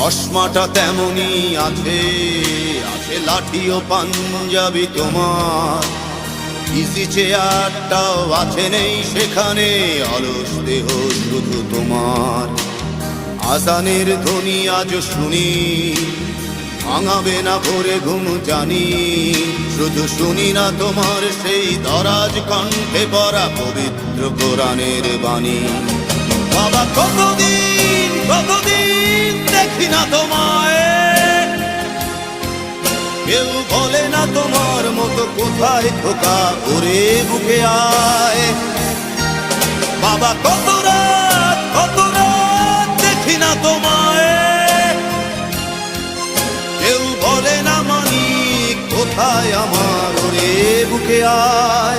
চশমাটা তেমনি আছে, আছে লাঠি ও পাঞ্জাবি তোমার। ইজি চেয়ারটাও আছে নেই সেখানে, অলস দেহ শুধু তোমার। আজানের ধ্বনি আজ শুনি, ভাঙাবে না ভোরে ঘুম জানি। শুধু শুনি না তোমার সেই দরাজ কণ্ঠে পড়া পবিত্র কোরআনের বাণী। বাবা কতদিন কতদিন দেখি না তোমায়, কেউ বলে না তোমার মতো কোথায় খোকা, ওরে বুকে আয়। বাবা কত রাত দেখি না তোমায়, কেউ বলে না মানিক কোথায় আমার, ওরে বুকে আয়।